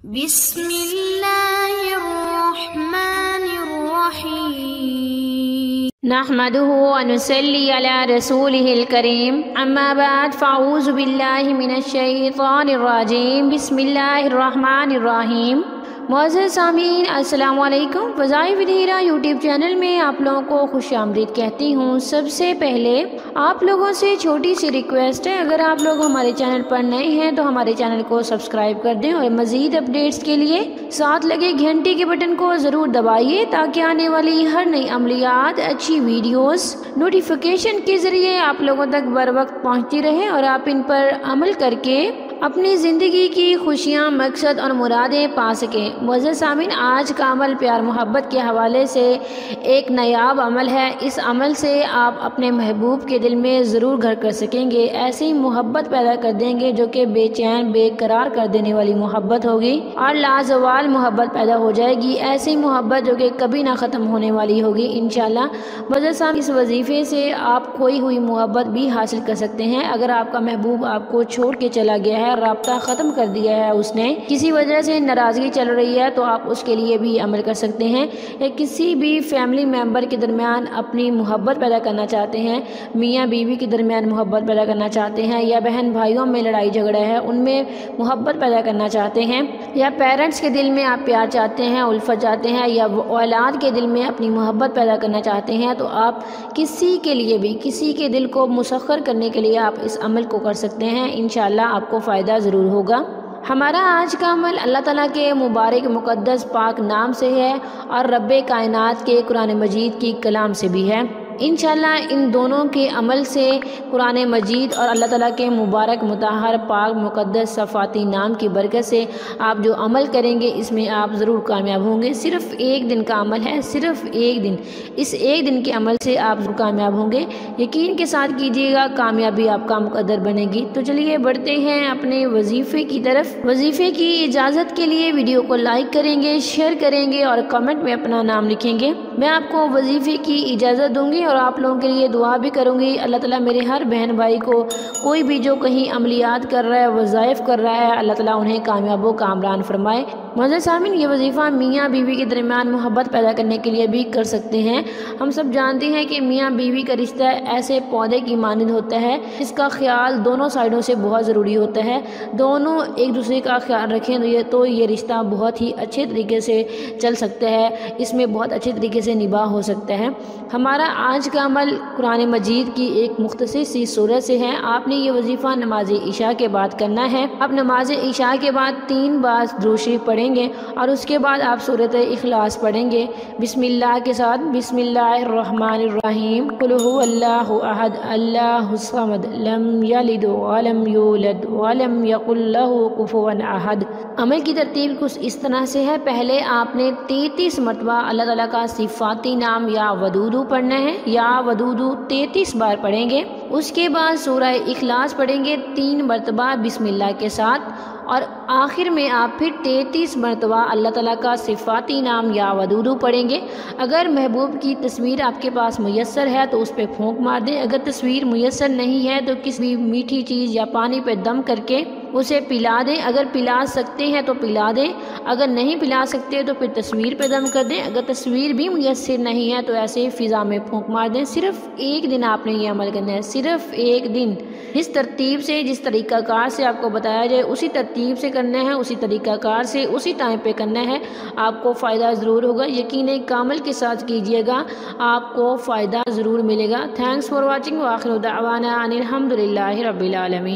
بسم اللہ الرحمن الرحیم نحمده ونصلي على رسوله الكريم اما بعد فاعوذ باللہ من الشیطان الرجیم بسم اللہ الرحمن الرحیم۔ معزز سامعین السلام علیکم۔ فضائل ودیرہ یوٹیوب چینل میں آپ لوگوں کو خوش آمدید کہتی ہوں۔ سب سے پہلے آپ لوگوں سے چھوٹی سی ریکویسٹ ہے، اگر آپ لوگ ہمارے چینل پر نئے ہیں تو ہمارے چینل کو سبسکرائب کر دیں اور مزید اپڈیٹس کے لیے ساتھ لگے گھنٹی کے بٹن کو ضرور دبائیے تاکہ آنے والی ہر نئی عملیات، اچھی ویڈیوز نوٹیفیکیشن کے ذریعے آپ لوگوں تک بر وقت پہنچتی رہے اور آپ ان پر عمل کر کے اپنی زندگی کی خوشیاں، مقصد اور مرادیں پا سکیں۔ معزز سامعین، آج کا عمل پیار محبت کے حوالے سے ایک نایاب عمل ہے۔ اس عمل سے آپ اپنے محبوب کے دل میں ضرور گھر کر سکیں گے، ایسی محبت پیدا کر دیں گے جو کہ بے چین، بے قرار کر دینے والی محبت ہوگی اور لازوال محبت پیدا ہو جائے گی، ایسی محبت جو کہ کبھی نہ ختم ہونے والی ہوگی انشاءاللہ۔ معزز سامعین، اس وظیفے سے آپ کھوئی ہوئی محبت بھی حاصل کر سکتے ہیں۔ اگر آپ کا محبوب آپ کو چھوڑ کے چلا گیا ہے، رابطہ ختم کر دیا ہے، اس نے کسی وجہ سے ناراضگی چل رہی ہے، تو آپ اس کے لیے بھی عمل کر سکتے ہیں۔ یا کسی بھی فیملی ممبر کے درمیان اپنی محبت پیدا کرنا چاہتے ہیں، میاں بیوی کے درمیان محبت پیدا کرنا چاہتے ہیں، یا بہن بھائیوں میں لڑائی جھگڑا ہے ان میں محبت پیدا کرنا چاہتے ہیں، یا پیرنٹس کے دل میں آپ پیار چاہتے ہیں، الفت چاہتے ہیں، یا اولاد کے دل میں اپنی محبت پیدا کرنا چاہتے ہیں، تو آپ کسی کے لیے بھی، کسی کے دل کو مسخر کرنے کے لیے آپ اس عمل کو کر سکتے ہیں۔ انشاءاللہ آپ کو فائدہ ضرور ہوگا۔ ہمارا آج کا عمل اللہ تعالیٰ کے مبارک مقدس پاک نام سے ہے اور رب کائنات کے قرآن مجید کی کلام سے بھی ہے۔ انشاءاللہ ان دونوں کے عمل سے قرآن مجید اور اللہ تعالیٰ کے مبارک مطہر پاک مقدس صفاتی نام کی برکت سے آپ جو عمل کریں گے اس میں آپ ضرور کامیاب ہوں گے۔ صرف ایک دن کا عمل ہے، صرف ایک دن، اس ایک دن کے عمل سے آپ ضرور کامیاب ہوں گے۔ یقین کے ساتھ کیجیے گا، کامیابی آپ کا مقدر بنے گی۔ تو چلیے بڑھتے ہیں اپنے وظیفے کی طرف۔ وظیفے کی اجازت کے لیے ویڈیو کو لائک کریں گے، شیئر کریں گے اور کمنٹ میں اپنا نام لکھیں گے۔ میں آپ کو وظیفے کی اجازت دوں گی اور آپ لوگوں کے لیے دعا بھی کروں گی۔ اللہ تعالیٰ میرے ہر بہن بھائی کو، کوئی بھی جو کہیں عملیات کر رہا ہے، وظائف کر رہا ہے، اللہ تعالیٰ انہیں کامیاب و کامران فرمائے۔ معزز سامعین، یہ وظیفہ میاں بیوی کے درمیان محبت پیدا کرنے کے لیے بھی کر سکتے ہیں۔ ہم سب جانتے ہیں کہ میاں بیوی کا رشتہ ایسے پودے کی مانند ہوتا ہے جس کا خیال دونوں سائڈوں سے بہت ضروری ہوتا ہے۔ دونوں ایک دوسرے کا خیال رکھیں تو یہ رشتہ بہت ہی اچھے طریقے سے چل سکتا ہے، اس میں بہت اچھے طریقے سے نباہ ہو سکتا ہے۔ ہمارا آج کا عمل قرآن مجید کی ایک مختصر سی سورت سے ہے۔ آپ نے یہ وظیفہ نماز عشاء کے بعد کرنا ہے۔ آپ نماز عشاء کے بعد 3 بار درود شریف پڑھیں گے اور اس کے بعد آپ سورۃ اخلاص پڑھیں گے بسم اللہ کے ساتھ۔ بسم اللہ الرحمن الرحیم۔ قل هو اللہ احد اللہ الصمد لم یلد ولم یولد ولم یکن لہ کفوا احد۔ عمل کی ترتیب کچھ اس طرح سے ہے۔ پہلے آپ نے 33 مرتبہ اللہ تعالیٰ کا صفاتی نام یا ودودو پڑھنا ہے، یا ودودو 33 بار پڑھیں گے۔ اس کے بعد سورہ اخلاص پڑھیں گے 3 مرتبہ بسم اللہ کے ساتھ، اور آخر میں آپ پھر 33 مرتبہ اللہ تعالیٰ کا صفاتی نام یا ودودو پڑھیں گے۔ اگر محبوب کی تصویر آپ کے پاس میسر ہے تو اس پہ پھونک مار دیں، اگر تصویر میسر نہیں ہے تو کسی بھی میٹھی چیز یا پانی پہ دم کر کے اسے پلا دیں۔ اگر پلا سکتے ہیں تو پلا دیں، اگر نہیں پلا سکتے تو پھر تصویر پہ دم کر دیں۔ اگر تصویر بھی میسر نہیں ہے تو ایسے فضا میں پھونک مار دیں۔ صرف ایک دن آپ نے یہ عمل کرنا ہے، صرف ایک دن۔ جس ترتیب سے، جس طریقہ کار سے آپ کو بتایا جائے اسی ترتیب سے کرنا ہے، اسی طریقہ کار سے، اسی ٹائم پہ کرنا ہے، آپ کو فائدہ ضرور ہوگا۔ یقین کامل کے ساتھ کیجیے گا، آپ کو فائدہ ضرور ملے گا۔ تھینکس فار واچنگ، وآخر دعوانا ان الحمد للہ رب العالمین۔